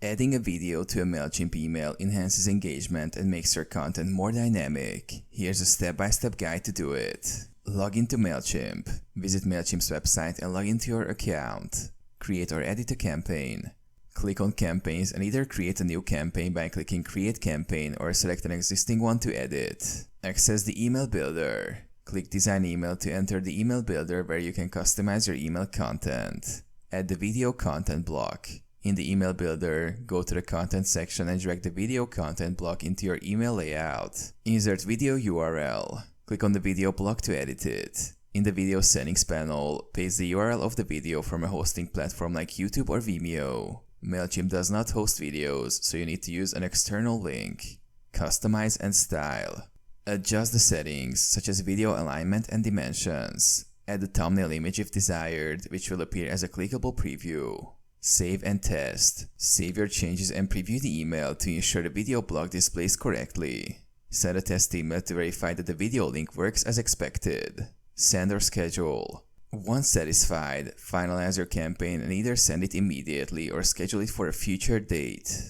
Adding a video to a Mailchimp email enhances engagement and makes your content more dynamic. Here's a step-by-step guide to do it. Log into Mailchimp. Visit Mailchimp's website and log into your account. Create or edit a campaign. Click on Campaigns and either create a new campaign by clicking Create Campaign or select an existing one to edit. Access the email builder. Click Design Email to enter the email builder where you can customize your email content. Add the video content block. In the email builder, go to the content section and drag the video content block into your email layout. Insert video URL. Click on the video block to edit it. In the video settings panel, paste the URL of the video from a hosting platform like YouTube or Vimeo. Mailchimp does not host videos, so you need to use an external link. Customize and style. Adjust the settings, such as video alignment and dimensions. Add the thumbnail image if desired, which will appear as a clickable preview. Save and test. Save your changes and preview the email to ensure the video block displays correctly. Send a test email to verify that the video link works as expected. Send or schedule. Once satisfied, finalize your campaign and either send it immediately or schedule it for a future date.